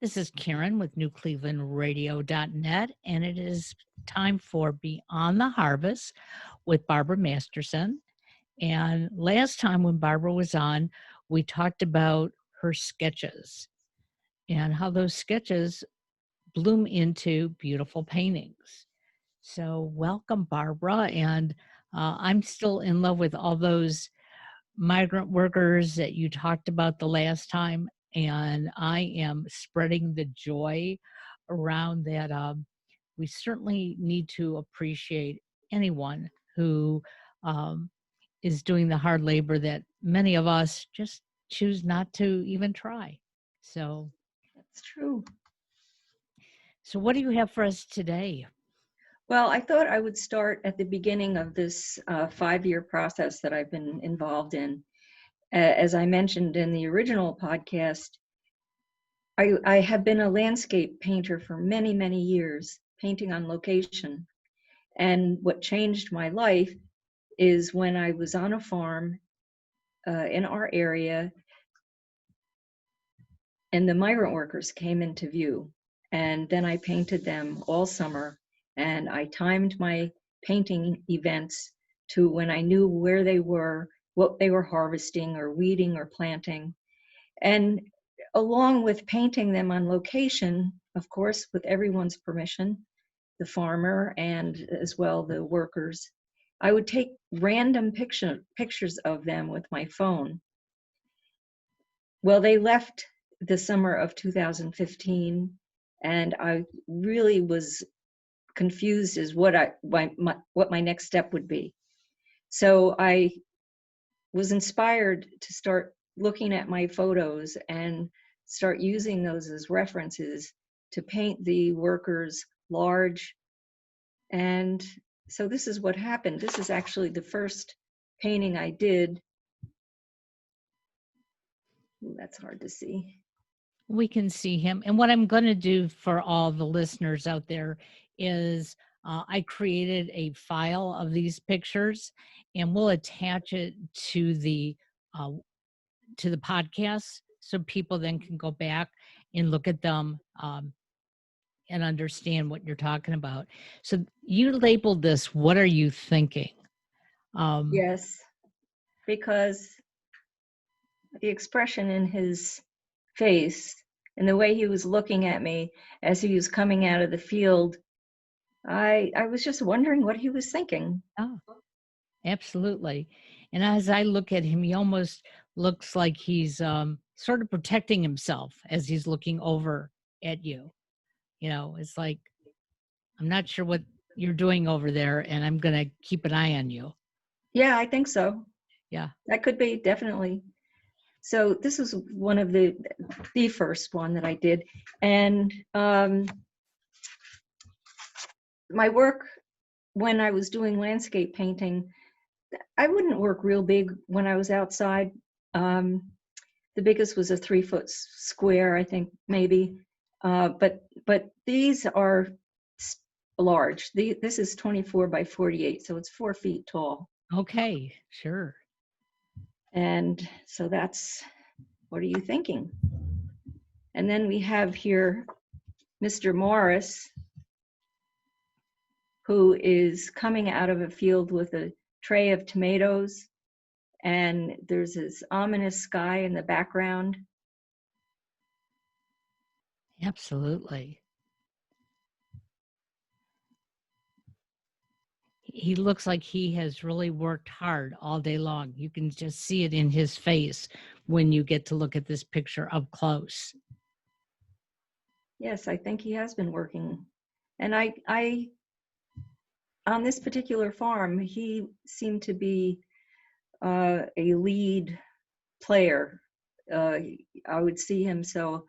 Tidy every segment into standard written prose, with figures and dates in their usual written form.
This is Karen with NewClevelandRadio.net, and it is time for Beyond the Harvest with Barbara Masterson. And last time when Barbara was on, we talked about her sketches and how those sketches bloom into beautiful paintings. So, welcome, Barbara. And I'm still in love with all those migrant workers that you talked about the last time. And I am spreading the joy around that. We certainly need to appreciate anyone who um, is doing the hard labor that many of us just choose not to even try. So, That's true. so what do you have for us today? Well, I thought I would start at the beginning of this 5-year process that I've been involved in. As I mentioned in the original podcast, I have been a landscape painter for many, many years, painting on location. And what changed my life is when I was on a farm in our area, and the migrant workers came into view. And then I painted them all summer, and I timed my painting events to when I knew where they were, what they were harvesting or weeding or planting. And along with painting them on location, of course, with everyone's permission, the farmer and as well the workers, I would take random pictures of them with my phone. Well, they left the summer of 2015, and I really was confused as what my next step would be. So I was inspired to start looking at my photos and start using those as references to paint the workers large. And so this is what happened. This is actually the first painting I did. Ooh, that's hard to see. We can see him. And what I'm going to do for all the listeners out there is I created a file of these pictures, and we'll attach it to the podcast so people then can go back and look at them and understand what you're talking about. So you labeled this, "What are you thinking?" Yes, because the expression in his face and the way he was looking at me as he was coming out of the field, I was just wondering what he was thinking. Oh, absolutely. And as I look at him, he almost looks like he's sort of protecting himself as he's looking over at you. You know, it's like, I'm not sure what you're doing over there, and I'm going to keep an eye on you. Yeah, I think so. Yeah. That could be, definitely. So this was one of the first one that I did. And my work when I was doing landscape painting, I wouldn't work real big when I was outside. The biggest was a 3-foot square, I think, maybe. But these are large. This is 24 by 48, so it's 4 feet tall. Okay, sure. And so that's, what are you thinking? And then we have here Mr. Morris, who is coming out of a field with a tray of tomatoes, and there's this ominous sky in the background. Absolutely. He looks like he has really worked hard all day long. You can just see it in his face when you get to look at this picture up close. Yes, I think he has been working. And I on this particular farm, he seemed to be a lead player. I would see him, so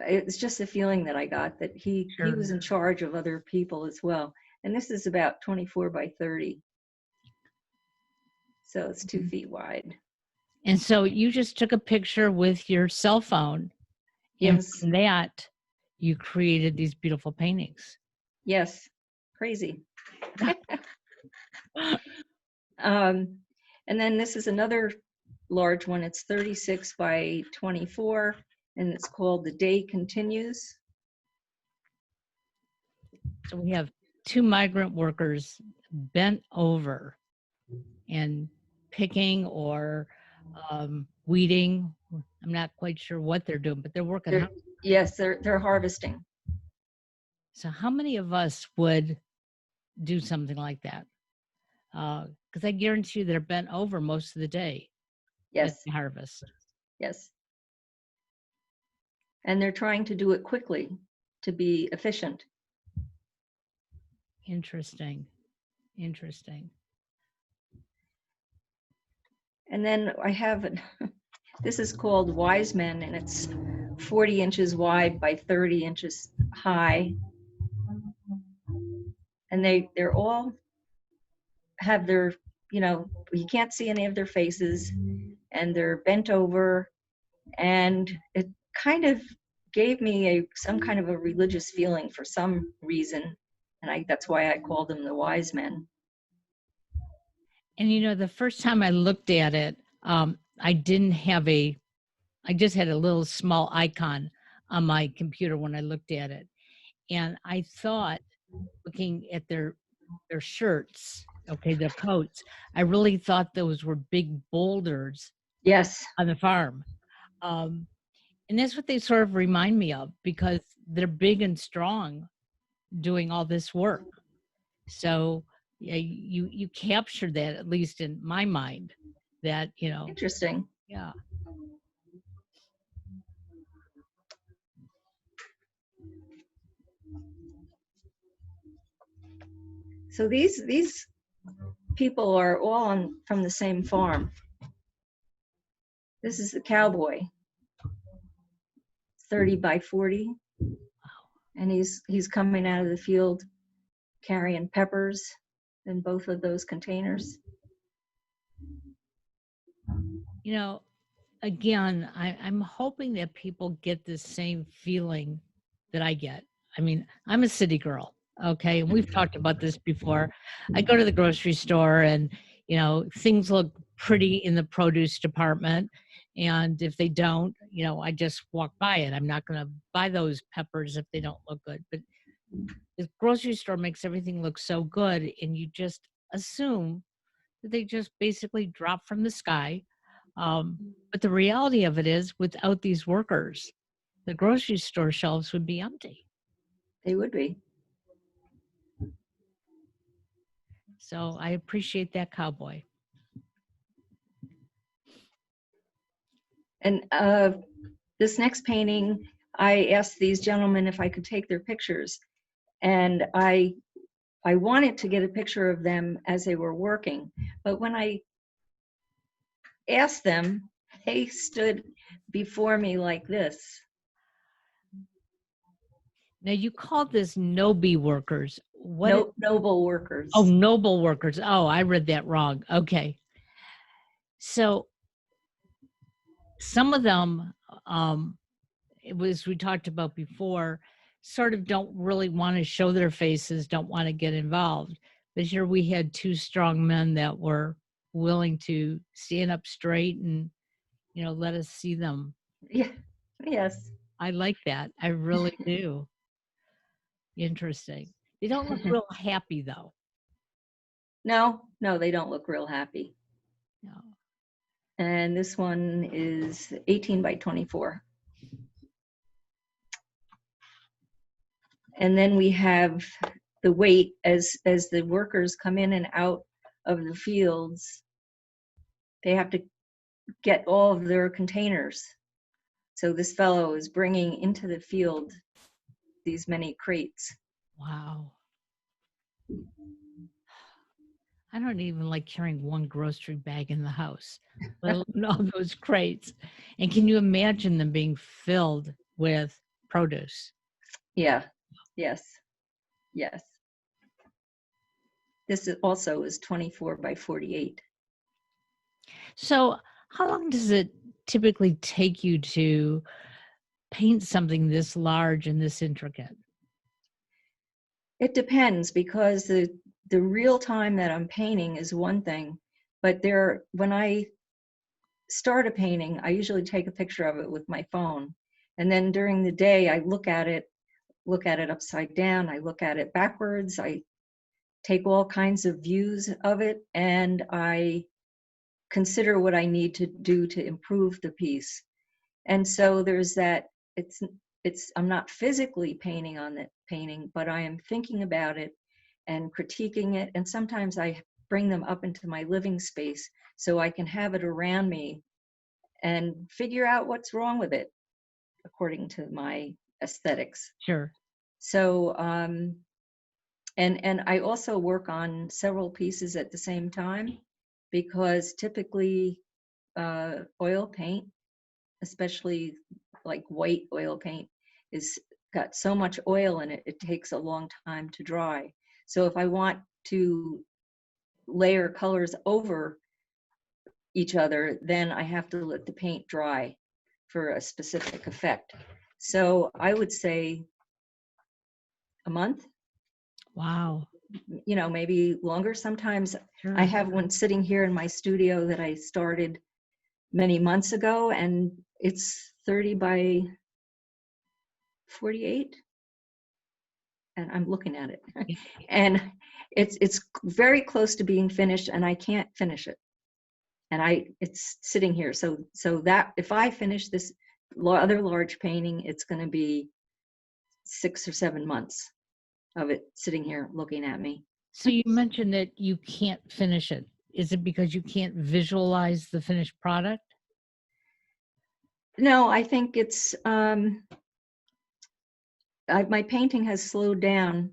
it's just a feeling that I got that he was in charge of other people as well. And this is about 24 by 30. So it's 2 feet wide. And so you just took a picture with your cell phone. Yes. And from that, you created these beautiful paintings. Yes. Crazy. And then this is another large one. It's 36 by 24. and it's called The Day Continues. So we have two migrant workers bent over and picking or weeding. I'm not quite sure what they're doing, but they're working hard. Yes, they're harvesting. So how many of us would do something like that? Because I guarantee you they're bent over most of the day at Yes, the harvest. yes. And they're trying to do it quickly to be efficient. Interesting. Interesting. And then I have, this is called Wise Men, and it's 40 inches wide by 30 inches high. And they're all have their, you can't see any of their faces, and they're bent over, and it kind of gave me some kind of a religious feeling for some reason, and that's why I called them the Wise Men. And the first time I looked at it, I just had a little small icon on my computer when I looked at it. And I thought, looking at their shirts, their coats, I really thought those were big boulders Yes, on the farm. And that's what they sort of remind me of, because they're big and strong doing all this work. So yeah, you captured that, at least in my mind, that, interesting. yeah. So these people are all from the same farm. This is the Cowboy, 30 by 40, and he's coming out of the field carrying peppers in both of those containers. Again, I'm hoping that people get the same feeling that I get. I mean, I'm a city girl, okay? And we've talked about this before. I go to the grocery store and, things look pretty in the produce department. And if they don't, I just walk by it. I'm not going to buy those peppers if they don't look good. But the grocery store makes everything look so good, and you just assume that they just basically drop from the sky. But the reality of it is, without these workers, the grocery store shelves would be empty. They would be. So I appreciate that, Cowboy. And this next painting, I asked these gentlemen if I could take their pictures, and I wanted to get a picture of them as they were working, but when I asked them, they stood before me like this. Now, you called this no-bee workers. What? Noble workers. Oh, noble workers. Oh, I read that wrong. Okay. So some of them, it was, we talked about before, sort of don't really want to show their faces, don't want to get involved. But here we had two strong men that were willing to stand up straight and, let us see them. Yeah. Yes. I like that. I really do. Interesting. They don't look real happy, though. No, they don't look real happy. No. And this one is 18 by 24. And then we have the wait as the workers come in and out of the fields. They have to get all of their containers. So this fellow is bringing into the field these many crates. Wow. I don't even like carrying one grocery bag in the house, let alone all those crates. And can you imagine them being filled with produce? Yeah. Yes. Yes. This also is 24 by 48. So how long does it typically take you to paint something this large and this intricate? It depends, because the real time that I'm painting is one thing, but when I start a painting, I usually take a picture of it with my phone, And then during the day, I look at it upside down. I look at it backwards. I take all kinds of views of it, and I consider what I need to do to improve the piece. And so there's that, I'm not physically painting on the painting, but I am thinking about it and critiquing it. And sometimes I bring them up into my living space so I can have it around me and figure out what's wrong with it according to my aesthetics. Sure. So, and I also work on several pieces at the same time, because typically oil paint, especially like white oil paint, is got so much oil in it, it takes a long time to dry. So if I want to layer colors over each other, then I have to let the paint dry for a specific effect. So I would say a month, Wow. maybe longer. Sometimes Sure. I have one sitting here in my studio that I started many months ago, and it's 30 by 48, and I'm looking at it. Yeah. And it's very close to being finished, and I can't finish it. And it's sitting here. So that if I finish this other large painting, it's going to be 6 or 7 months of it sitting here looking at me. So you mentioned that you can't finish it. Is it because you can't visualize the finished product? No, I think it's my painting has slowed down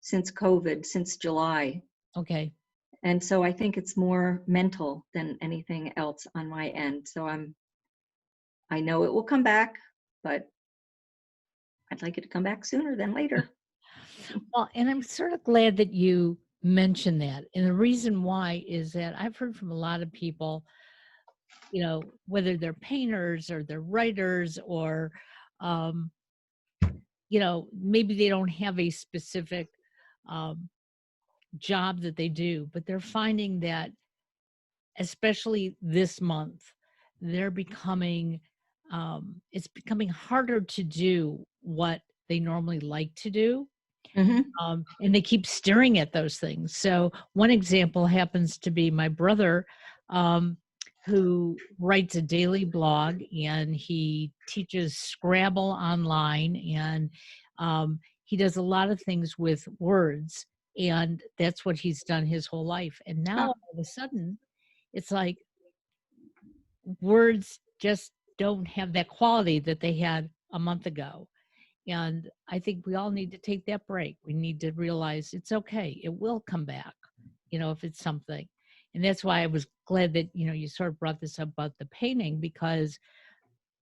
since COVID, since July. Okay. And so I think it's more mental than anything else on my end. So I know it will come back, but I'd like it to come back sooner than later. Well, and I'm sort of glad that you mentioned that. And the reason why is that I've heard from a lot of people, whether they're painters or they're writers or, um, maybe they don't have a specific um, job that they do, but they're finding that, especially this month, they're becoming, it's becoming harder to do what they normally like to do. Mm-hmm. And they keep staring at those things. So one example happens to be my brother, who writes a daily blog, and he teaches Scrabble online, and he does a lot of things with words, and that's what he's done his whole life. And now all of a sudden, it's like words just don't have that quality that they had a month ago. And I think we all need to take that break. We need to realize it's okay. It will come back, if it's something. And that's why I was glad that, you sort of brought this up about the painting, because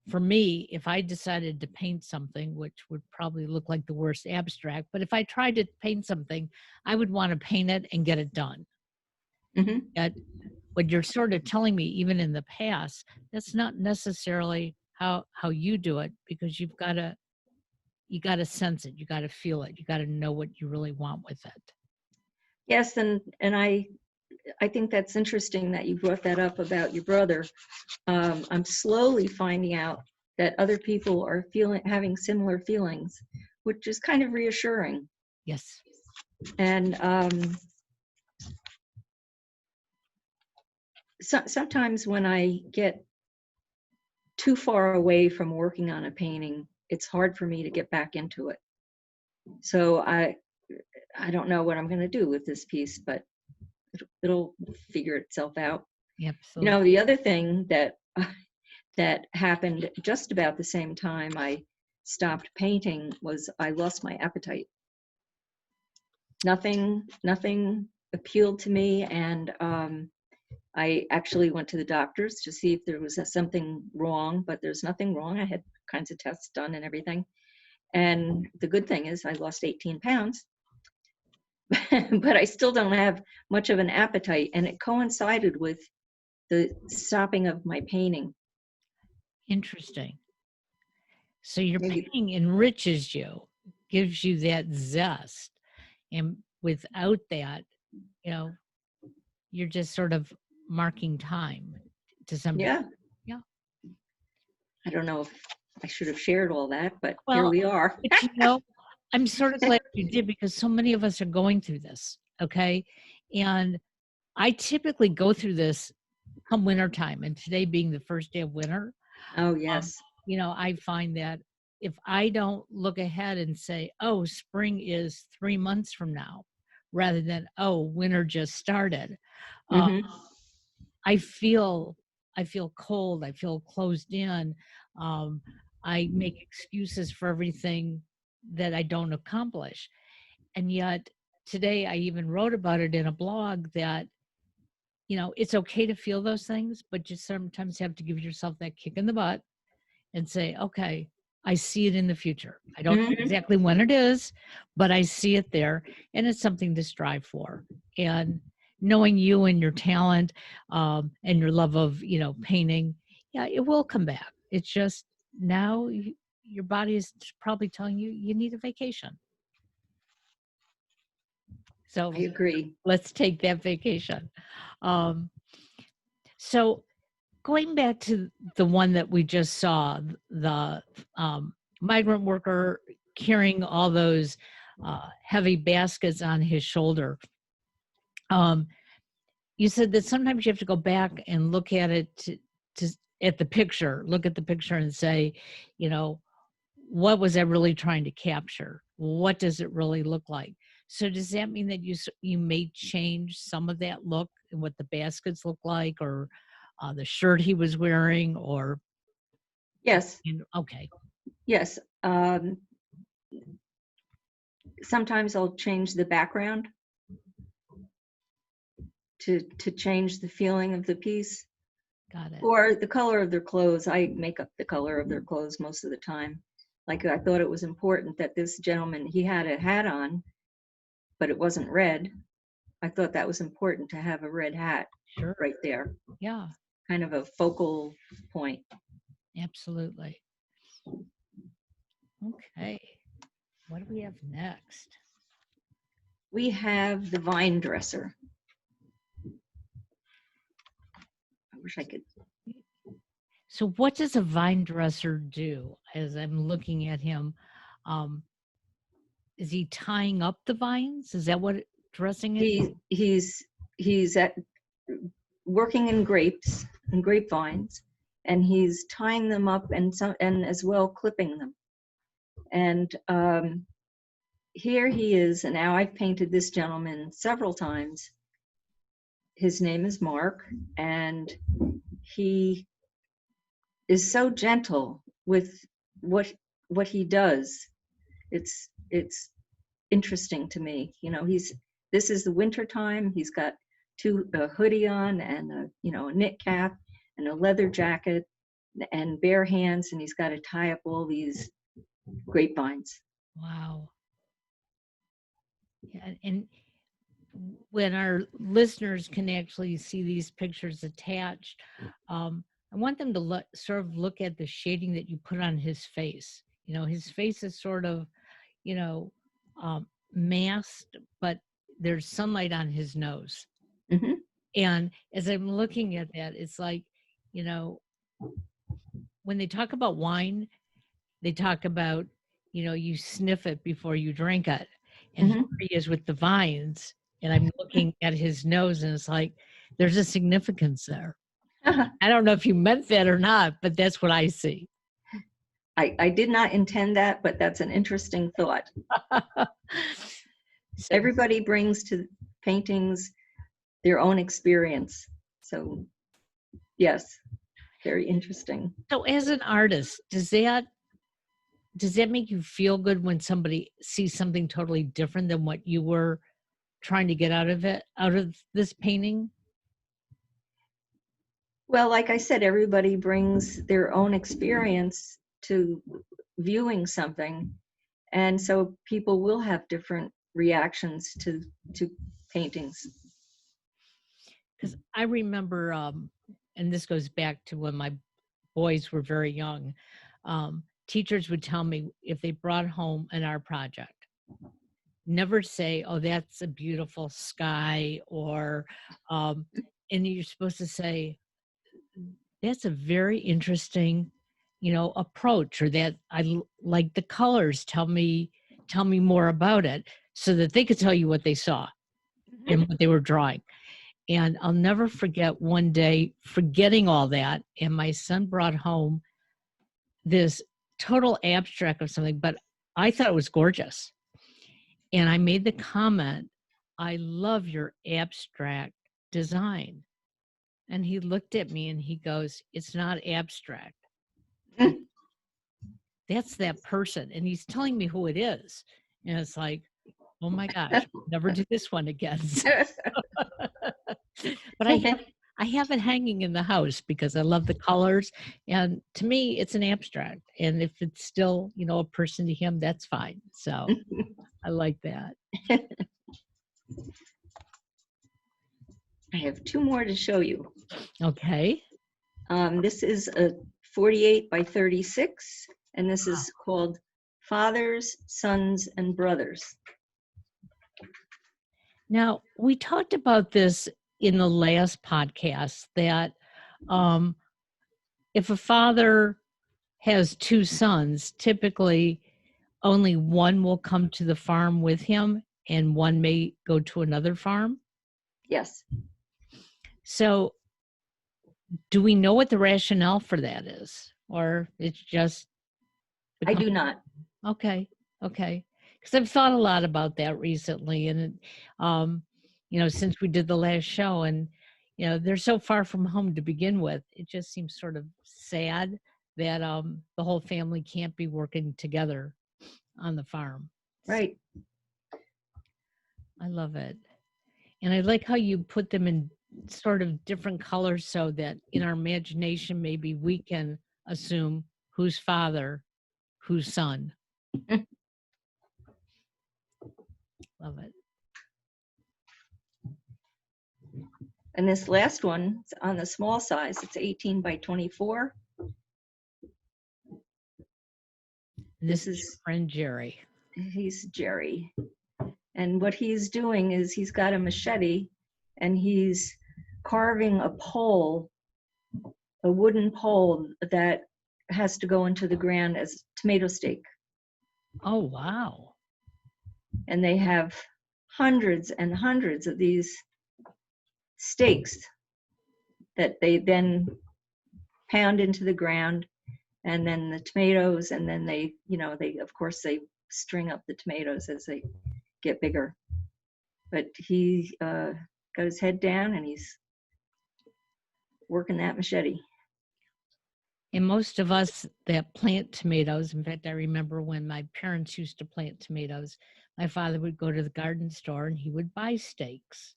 for me, if I decided to paint something, which would probably look like the worst abstract, but if I tried to paint something, I would want to paint it and get it done. Mm-hmm. Yet, what you're sort of telling me, even in the past, that's not necessarily how you do it, because you got to sense it, you got to feel it, you got to know what you really want with it. Yes, and I think that's interesting that you brought that up about your brother. I'm slowly finding out that other people are having similar feelings, which is kind of reassuring. Yes. And sometimes when I get too far away from working on a painting, it's hard for me to get back into it. So I don't know what I'm going to do with this piece, but it'll figure itself out. Absolutely. The other thing that happened just about the same time I stopped painting was I lost my appetite. Nothing appealed to me, and I actually went to the doctors to see if there was something wrong, but there's nothing wrong. I had kinds of tests done and everything. And the good thing is I lost 18 pounds, but I still don't have much of an appetite. And it coincided with the stopping of my painting. Interesting. So your Maybe. painting enriches you, gives you that zest. And without that, you're just sort of marking time to some degree. Yeah. Yeah. I don't know if I should have shared all that, but here Well, we are. but you know, I'm sort of glad you did because so many of us are going through this. Okay. And I typically go through this come wintertime, and today being the first day of winter, Oh, um, yes. you know, I find that if I don't look ahead and say, oh, spring is 3 months from now, rather than, oh, winter just started, uh, Hmm. I feel I feel cold. I feel closed in. Um, I make excuses for everything that I don't accomplish. And yet today I even wrote about it in a blog that, you know, it's okay to feel those things, but you sometimes have to give yourself that kick in the butt and say, okay, I see it in the future. I don't know Hmm. exactly when it is, but I see it there, and it's something to strive for. And knowing you and your talent, and your love of, you know, painting, yeah, it will come back. It's just now your body is probably telling you you need a vacation. I So agree. let's take that vacation. Um, so going back to the one that we just saw, the migrant worker carrying all those heavy baskets on his shoulder. Um, you said that sometimes you have to go back and look at it to at the picture, look at the picture and say, you know, what was I really trying to capture? What does it really look like? So does that mean that you may change some of that look and what the baskets look like, or the shirt he was wearing, or Yes. okay, Yes. Sometimes I'll change the background to change the feeling of the piece, got it. or the color of their clothes. I make up the color of their clothes most of the time. Like, I thought it was important that this gentleman, he had a hat on, but it wasn't red. I thought that was important to have a red hat Sure. right there, Yeah, kind of a focal point. absolutely. Okay. What do we have next? We have the vine dresser. I wish I could. So what does a vine dresser do? As I'm looking at him, um, is he tying up the vines? Is that what dressing is? He's at working in grapes and grapevines, and he's tying them up and as well clipping them. And here he is. And now I've painted this gentleman several times. His name is Mark, and he is so gentle with what he does. It's interesting to me. You know, this is the winter time. He's got a hoodie on and a knit cap and a leather jacket and bare hands, and he's got to tie up all these grapevines. Wow. Yeah, and when our listeners can actually see these pictures attached, I want them to sort of look at the shading that you put on his face. You know, his face is sort of, you know, masked, but there's sunlight on his nose. Hmm. And as I'm looking at that, it's like, you know, when they talk about wine, they talk about, you know, you sniff it before you drink it. And here Hmm. he is with the vines, and I'm looking at his nose, and it's like, there's a significance there. I don't know if you meant that or not, but that's what I see. I did not intend that, but that's an interesting thought. So, Everybody brings to paintings their own experience. So, yes, very interesting. so as an artist, does that make you feel good when somebody sees something totally different than what you were trying to get out of this painting? Well, like I said, everybody brings their own experience to viewing something, and so people will have different reactions to paintings. Because I remember, and this goes back to when my boys were very young, teachers would tell me if they brought home an art project, never say, oh, that's a beautiful sky, or, and you're supposed to say, that's a very interesting approach, or that like the colors. Tell me more about it, so that they could tell you what they saw and what they were drawing. And I'll never forget one day forgetting all that, and my son brought home this total abstract of something, but I thought it was gorgeous. And I made the comment, "I love your abstract design." And he looked at me and he goes, "It's not abstract. That's that person." And he's telling me who it is. And it's like, oh my gosh, never do this one again. But I have it hanging in the house because I love the colors. And to me, it's an abstract. And if it's still, a person to him, that's fine. So I like that. I have two more to show you. Okay. This is a 48 by 36, and this is called Fathers, Sons, and Brothers. Now, we talked about this in the last podcast, that if a father has two sons, typically only one will come to the farm with him and one may go to another farm. Yes. So do we know what the rationale for that is? Or it's just... I do not. Okay. Because I've thought a lot about that recently. And, since we did the last show, and, they're so far from home to begin with, it just seems sort of sad that the whole family can't be working together on the farm. Right. I love it. And I like how you put them in sort of different colors so that in our imagination, maybe we can assume who's father, who's son. Love it. And this last one is on the small size. It's 18 by 24. This is your friend Jerry. He's Jerry. And what he's doing is he's got a machete and he's carving a pole, a wooden pole that has to go into the ground as tomato stake. Oh, wow. And they have hundreds and hundreds of these stakes that they then pound into the ground, and then the tomatoes, and then they of course they string up the tomatoes as they get bigger. But he got his head down and he's working that machete. And most of us that plant tomatoes, in fact, I remember when my parents used to plant tomatoes, my father would go to the garden store and he would buy stakes.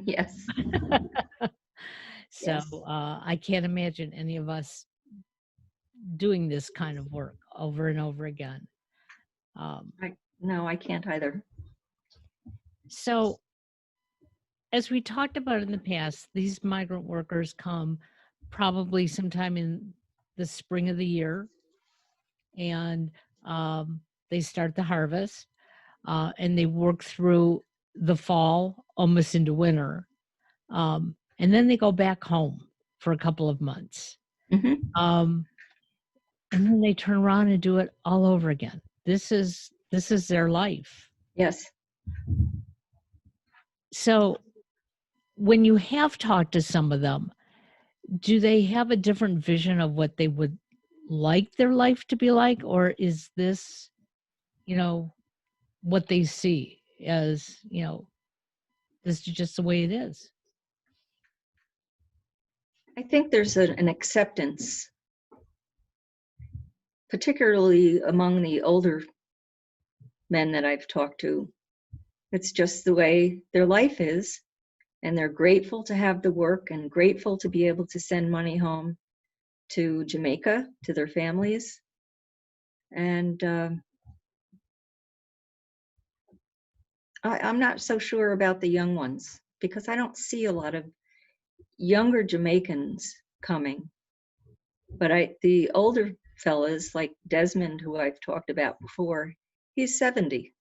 Yes. So Yes. I can't imagine any of us doing this kind of work over and over again. No, I can't either. So as we talked about in the past, these migrant workers come probably sometime in the spring of the year, and they start the harvest, and they work through the fall, almost into winter. And then they go back home for a couple of months. And then they turn around and do it all over again. This is their life. Yes. So when you have talked to some of them, do they have a different vision of what they would like their life to be like? Or is this, what they see as, this is just the way it is? I think there's an acceptance, particularly among the older men that I've talked to. It's just the way their life is, and they're grateful to have the work and grateful to be able to send money home to Jamaica, to their families. And I'm not so sure about the young ones, because I don't see a lot of younger Jamaicans coming. But the older fellas like Desmond, who I've talked about before, he's 70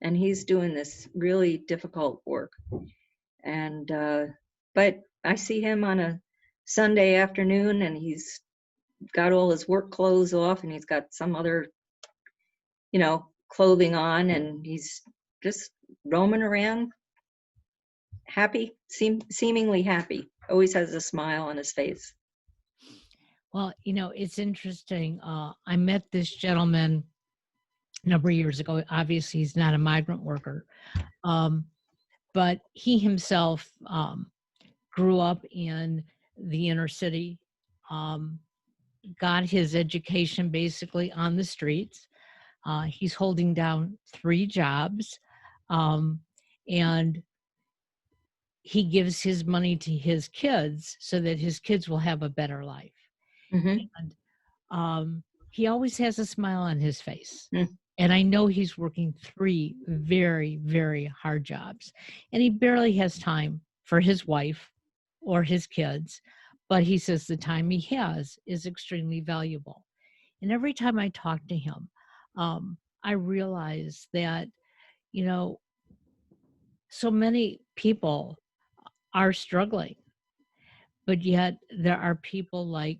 and he's doing this really difficult work. And but I see him on a Sunday afternoon and he's got all his work clothes off and he's got some other, clothing on, and he's just roaming around happy, seemingly happy. Always has a smile on his face. Well, it's interesting. I met this gentleman a number of years ago. Obviously, he's not a migrant worker, but he himself grew up in the inner city, got his education basically on the streets. He's holding down 3 jobs, and he gives his money to his kids so that his kids will have a better life. Hmm. And he always has a smile on his face. Mm. And I know he's working 3 very, very hard jobs. And he barely has time for his wife or his kids. But he says the time he has is extremely valuable. And every time I talk to him, I realize that, so many people are struggling, but yet there are people like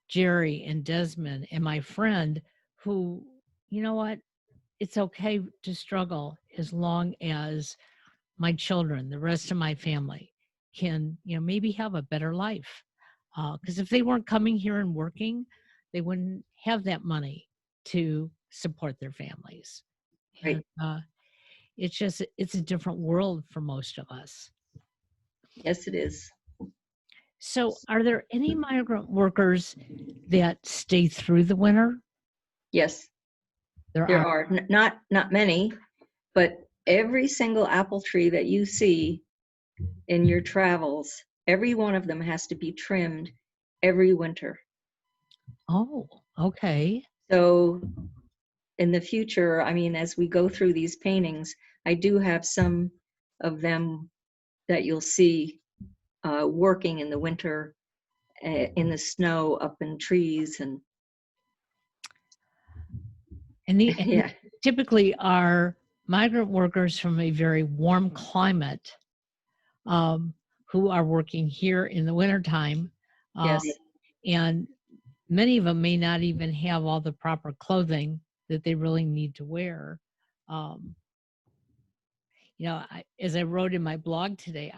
Jerry and Desmond and my friend who, you know what, it's okay to struggle as long as my children, the rest of my family, can, maybe have a better life. Because if they weren't coming here and working, they wouldn't have that money to support their families. And Right. it's a different world for most of us. Yes, it is. So, are there any migrant workers that stay through the winter? Yes, There there are. are not many, but every single apple tree that you see in your travels, every one of them has to be trimmed every winter. Oh, okay. So in the future, I mean, as we go through these paintings, I do have some of them that you'll see working in the winter, in the snow, up in trees, and And yeah. typically are migrant workers from a very warm climate, who are working here in the wintertime. Yes. And many of them may not even have all the proper clothing that they really need to wear. Um, as I wrote in my blog today,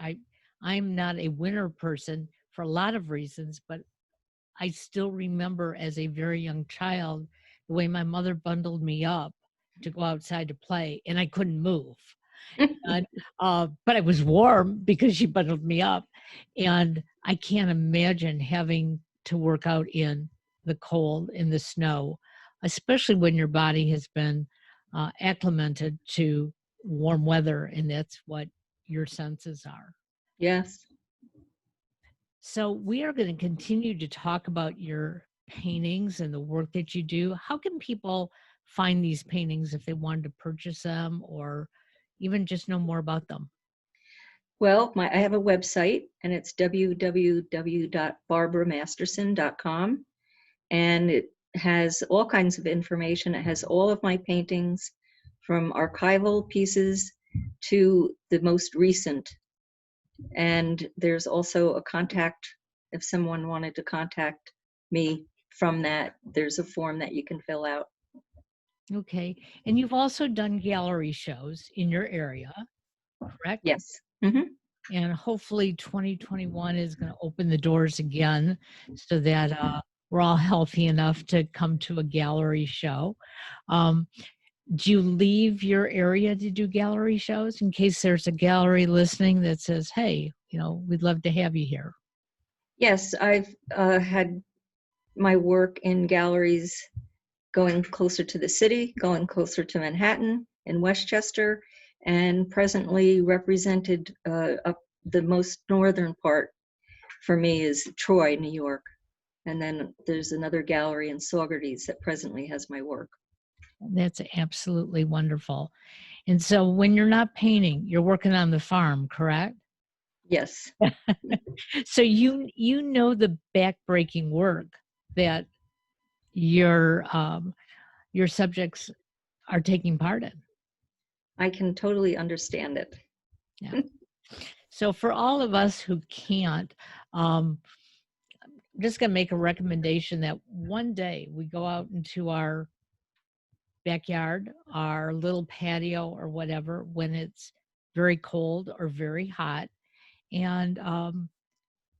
I'm not a winter person for a lot of reasons, but I still remember as a very young child the way my mother bundled me up to go outside to play, and I couldn't move. And, but I was warm because she bundled me up. And I can't imagine having to work out in the cold, in the snow, especially when your body has been acclimated to warm weather, and that's what your senses are. Yes. So we are going to continue to talk about your paintings and the work that you do. How can people find these paintings if they wanted to purchase them or even just know more about them? Well, I have a website, and it's www.barbaramasterson.com, and it has all kinds of information. It has all of my paintings, from archival pieces to the most recent. And there's also a contact. If someone wanted to contact me from that, there's a form that you can fill out. Okay. And you've also done gallery shows in your area, correct? Yes. Hmm. And hopefully 2021 is going to open the doors again so that we're all healthy enough to come to a gallery show. Do you leave your area to do gallery shows in case there's a gallery listening that says, hey, we'd love to have you here? Yes, I've had my work in galleries going closer to the city, going closer to Manhattan and Westchester, and presently represented up the most northern part for me is Troy, New York. And then there's another gallery in Saugerties that presently has my work. That's absolutely wonderful. And so when you're not painting, you're working on the farm, correct? Yes. So you know the backbreaking work that your subjects are taking part in. I can totally understand it. Yeah. So for all of us who can't, just going to make a recommendation that one day we go out into our backyard, our little patio or whatever, when it's very cold or very hot, and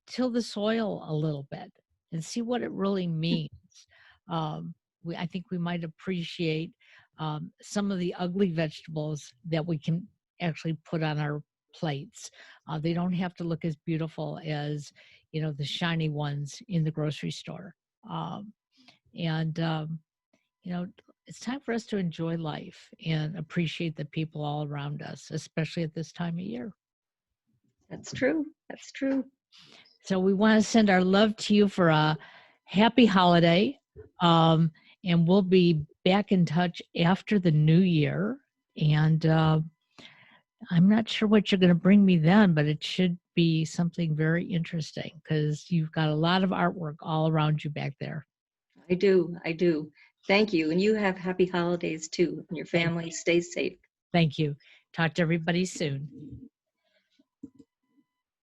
till the soil a little bit and see what it really means. I think we might appreciate some of the ugly vegetables that we can actually put on our plates. They don't have to look as beautiful as, the shiny ones in the grocery store. Um, and you know, it's time for us to enjoy life and appreciate the people all around us, especially at this time of year. That's true. That's true. So we want to send our love to you for a happy holiday. Um, and we'll be back in touch after the new year. And I'm not sure what you're going to bring me then, but it should be something very interesting because you've got a lot of artwork all around you back there. I do. I do. Thank you. And you have happy holidays too. And your Thank family stays safe. Thank you. Talk to everybody soon.